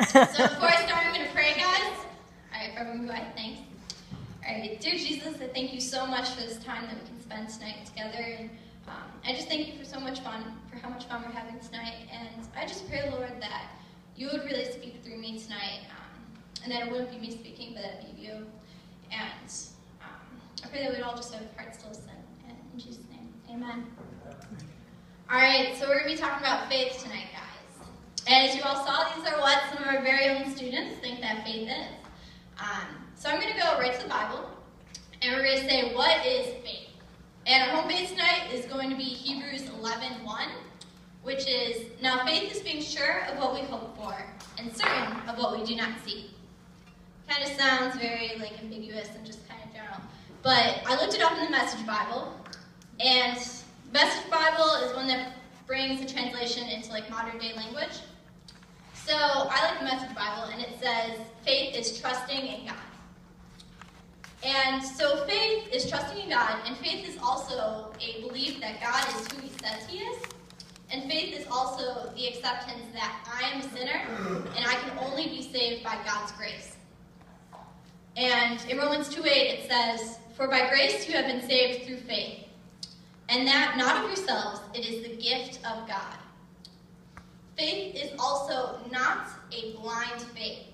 So before I start, I'm going to pray, guys. All right, for everyone who I thanks. All right, dear Jesus, I thank you so much for this time that we can spend tonight together. And I just thank you for so much fun, for how much fun we're having tonight. And I just pray, Lord, that you would really speak through me tonight, and that it wouldn't be me speaking, but that it'd be you. And I pray that we'd all just have hearts to listen. And in Jesus' name, amen. All right, so we're going to be talking about faith tonight, guys. And as you all saw, these are what some of our very own students think that faith is. So I'm going to go right to the Bible, and we're going to say, what is faith? And our home base tonight is going to be Hebrews 11:1, which is, now faith is being sure of what we hope for, and certain of what we do not see. Kind of sounds very ambiguous and just kind of general. But I looked it up in the Message Bible, and Message Bible is one that brings the translation into modern day language. So I like the Message Bible, and it says, faith is trusting in God. And so faith is trusting in God, and faith is also a belief that God is who he says he is. And faith is also the acceptance that I am a sinner, and I can only be saved by God's grace. And in Romans 2:8 it says, for by grace you have been saved through faith, and that not of yourselves, it is the gift of God. Faith is also not a blind faith.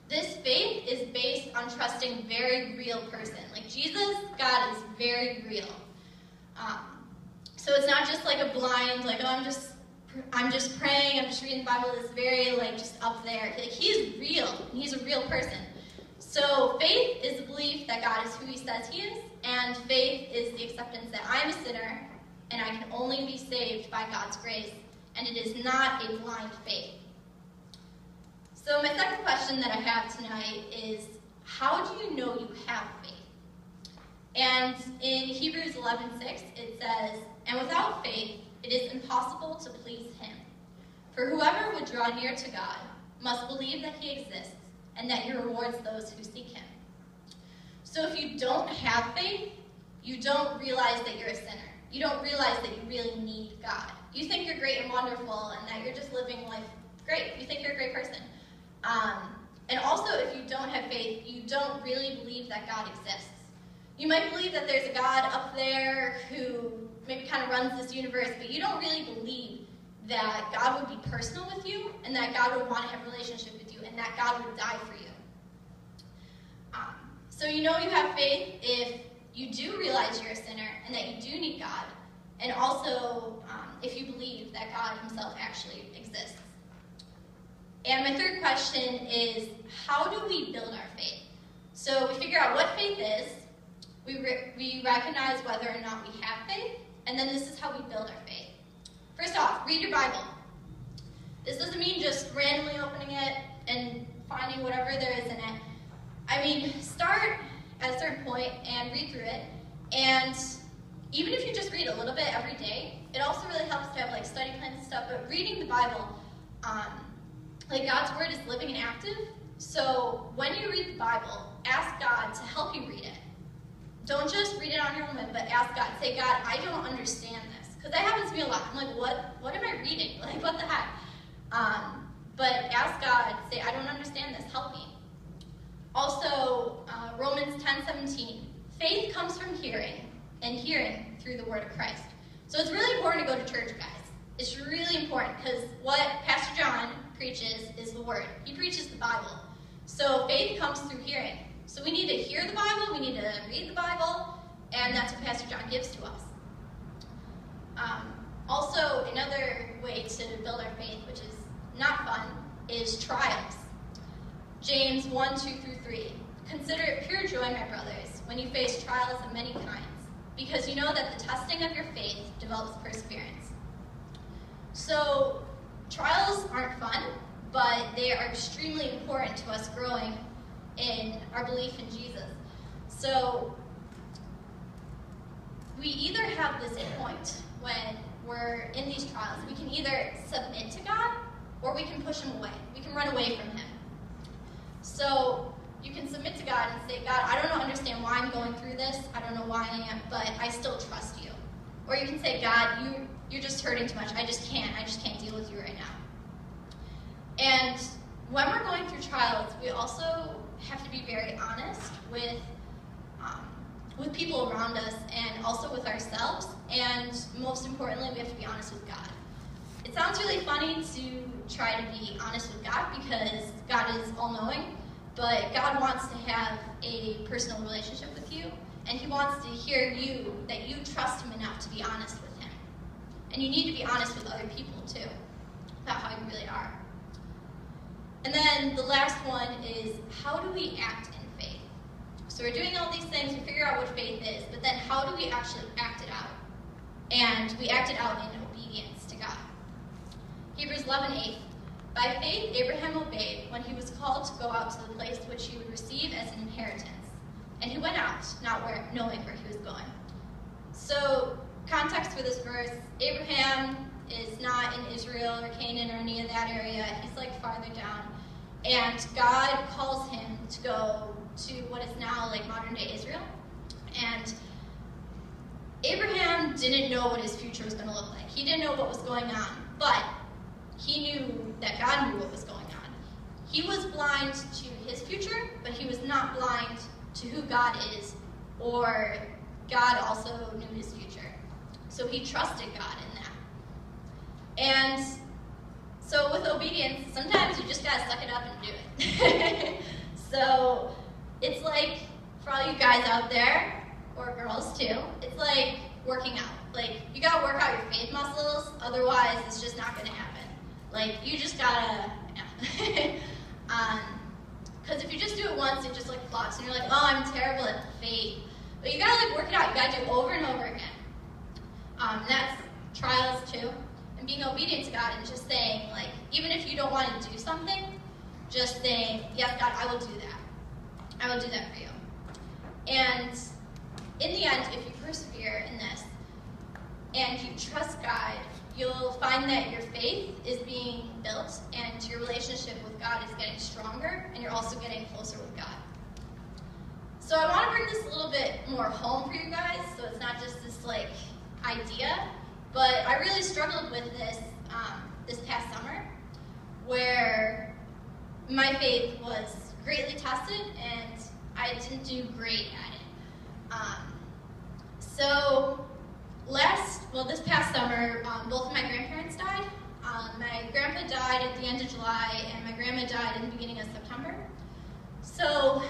This faith is based on trusting a very real person. Like Jesus, God is very real. So it's not just like a blind, I'm just praying, I'm just reading the Bible. It's very just up there. He is real. He's a real person. So faith is the belief that God is who he says he is, and faith is the acceptance that I'm a sinner, and I can only be saved by God's grace, and it is not a blind faith. So my second question that I have tonight is, how do you know you have faith? And in Hebrews 11:6, it says, and without faith, it is impossible to please him. For whoever would draw near to God must believe that he exists, and that he rewards those who seek him. So if you don't have faith, you don't realize that you're a sinner. You don't realize that you really need God. You think you're great and wonderful, and that you're just living life great. You think you're a great person. And also, if you don't have faith, you don't really believe that God exists. You might believe that there's a God up there who maybe kind of runs this universe, but you don't really believe that God would be personal with you, and that God would want to have a relationship with you, and that God would die for you. So you know you have faith if you do realize you're a sinner, and that you do need God, and also if you believe that God himself actually exists. And my third question is, how do we build our faith? So we figure out what faith is, we recognize whether or not we have faith, and then this is how we build our faith. First off, read your Bible. This doesn't mean just randomly opening it and finding whatever there is in it. I mean, start at a certain point and read through it, and even if you just read a little bit every day, it also really helps to have study plans and stuff, but reading the Bible, God's word is living and active, so when you read the Bible, ask God to help you read it. Don't just read it on your own, but ask God. Say, God, I don't understand this. Because that happens to me a lot. I'm like, what am I reading? What the heck? But ask God, say, I don't understand this. Help me. Also, Romans 10:17. Faith comes from hearing, and hearing through the word of Christ. So it's really important to go to church, guys. It's really important, because what Pastor John preaches is the word. He preaches the Bible. So faith comes through hearing. So we need to hear the Bible, we need to read the Bible, and that's what Pastor John gives to us. Also, another way to build our faith, which is not fun, is trials. James 1:2-3. Consider it pure joy, my brothers, when you face trials of many kinds, because you know that the testing of your faith develops perseverance. So, trials aren't fun, but they are extremely important to us growing in our belief in Jesus. So, we either have this point when we're in these trials. We can either submit to God, or we can push him away. We can run away from him. So, you can submit to God and say, God, I don't understand why I'm going through this. I don't know why I am, but I still trust you. Or you can say, God, you're just hurting too much. I just can't deal with you right now. And when we're going through trials, we also have to be very honest with people around us and also with ourselves, and most importantly, we have to be honest with God. It sounds really funny to try to be honest with God because God is all-knowing, but God wants to have a personal relationship with you, and he wants to hear you, that you trust him enough to be honest with him. And you need to be honest with other people too, about how you really are. And then the last one is, how do we act in faith? So we're doing all these things, we figure out what faith is, but then how do we actually act it out? And we act it out in obedience to God. Hebrews 11:8. By faith, Abraham obeyed when he was called to go out to the place which he would receive as an inheritance. And he went out, not knowing where he was going. So, context for this verse, Abraham is not in Israel or Canaan or any of that area. He's like farther down. And God calls him to go to what is now like modern day Israel. And Abraham didn't know what his future was going to look like. He didn't know what was going on, but he knew that God knew what was going on. He was blind to his future, but he was not blind to who God is, or God also knew his future. So he trusted God in that. And so with obedience, sometimes you just gotta suck it up and do it. So it's like, for all you guys out there, or girls too, it's like working out. Like, you gotta work out your faith muscles, otherwise it's just not gonna happen. Like, you just gotta, because if you just do it once, it just like flops, and you're like, oh, I'm terrible at faith. But you gotta like work it out. You gotta do it over and over again. That's trials too, and being obedient to God and just saying, like, even if you don't want to do something, just saying, yes, God, I will do that. I will do that for you. And in the end, if you persevere in this and you trust God, you'll find that your faith is being built and your relationship with God is getting stronger, and you're also getting closer with God. So I want to bring this a little bit more home for you guys, so it's not just this like idea, but I really struggled with this this past summer, where my faith was greatly tested and I didn't do great at it. This past summer, both of my grandparents died. My grandpa died at the end of July, and my grandma died in the beginning of September. So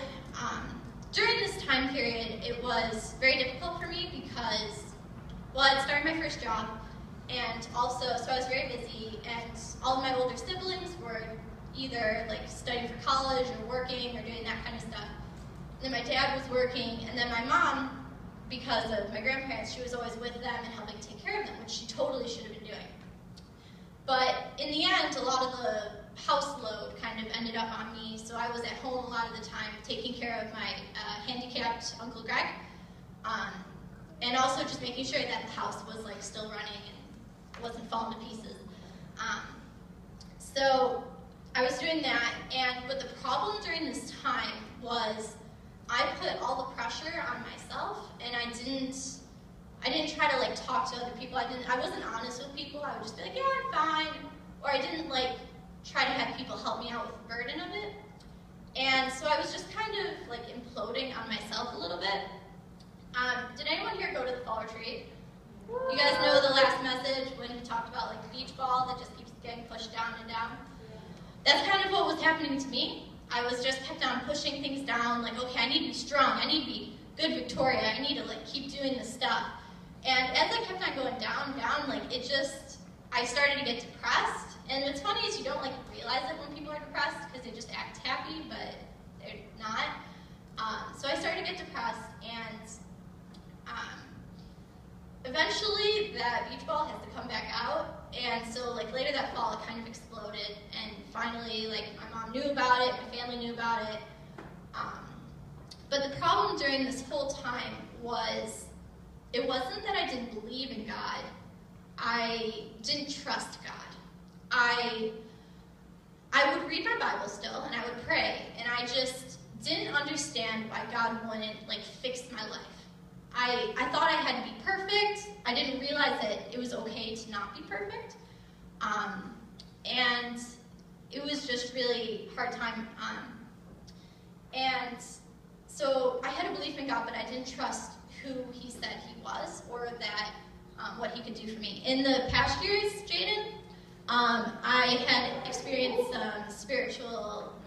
during this time period, it was very difficult for me because, well, I'd started my first job, and also, so I was very busy, and all of my older siblings were either like studying for college or working or doing that kind of stuff. And then my dad was working, and then my mom, because of my grandparents, she was always with them and helping take care of them, which she totally should have been doing. But in the end, a lot of the house load kind of ended up on me, so I was at home a lot of the time taking care of my handicapped Uncle Greg, and also just making sure that the house was like still running and wasn't falling to pieces. So I was doing that, but the problem during this time was I put all the pressure on myself, and I didn't try to like talk to other people. I wasn't honest with people. I would just be like, yeah, I'm fine. Or I didn't like try to have people help me out with the burden of it. And so I was just kind of like imploding on myself a little bit. Did anyone here go to the fall retreat? You guys know the last message when he talked about like the beach ball that just keeps getting pushed down and down? That's kind of what was happening to me. I was just kept on pushing things down, like, okay, I need to be strong, I need to be good Victoria, I need to like keep doing this stuff. And as I kept on going down, like I started to get depressed. And what's funny is you don't like realize it when people are depressed because they just act happy, but they're not. So I started to get depressed, and eventually that beach ball has to come back out. And so like later that fall, it kind of exploded, and finally like my mom knew about it, my family knew about it. But the problem during this whole time was, it wasn't that I didn't believe in God, I didn't trust God. I would read my Bible still, and I would pray, and I just didn't understand why God wouldn't like fix my life. I thought I had to be perfect. I didn't realize that it was okay to not be perfect. And it was just really hard time. And so I had a belief in God, but I didn't trust who he said he was, or that what he could do for me. In the past years, Jaden, I had experienced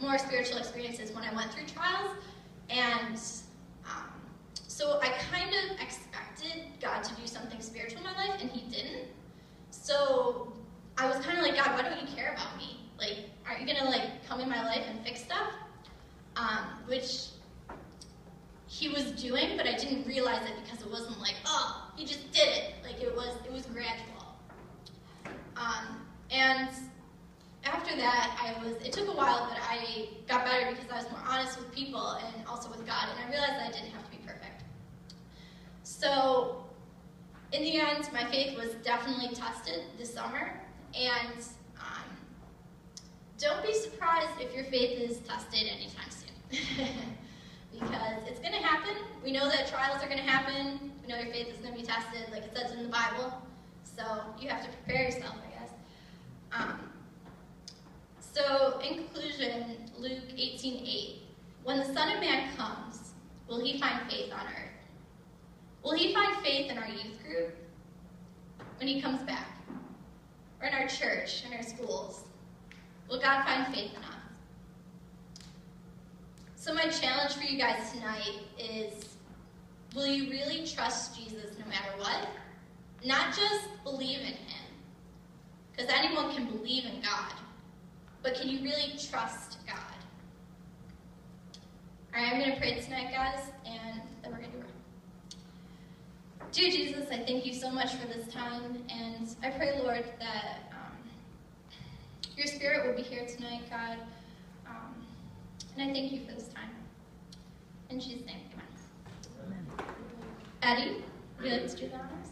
more spiritual experiences when I went through trials, and so I kind of expected God to do something spiritual in my life, and he didn't. So I was kind of like, God, why don't you care about me? Like, aren't you gonna come in my life and fix stuff? Which he was doing, but I didn't realize it because it wasn't like, oh, he just did it. Like it was gradual. And after that, it took a while, but I got better because I was more honest with people and also with God, and I realized that I didn't have to be perfect. So in the end, my faith was definitely tested this summer, and don't be surprised if your faith is tested anytime soon. Because it's going to happen. We know that trials are going to happen. We know your faith is going to be tested, like it says in the Bible. So you have to prepare yourself, I guess. So in conclusion, Luke 18:8. When the Son of Man comes, will he find faith on earth? Will he find faith in our youth group when he comes back? Or in our church, in our schools? Will God find faith in us? So my challenge for you guys tonight is, will you really trust Jesus no matter what? Not just believe in him, because anyone can believe in God, but can you really trust God? All right, I'm going to pray tonight, guys, and then we're going to pray. Dear Jesus, I thank you so much for this time, and I pray, Lord, that your Spirit will be here tonight, God. And I thank you for this time. In Jesus' name, amen. Eddie, would you like to do the honors?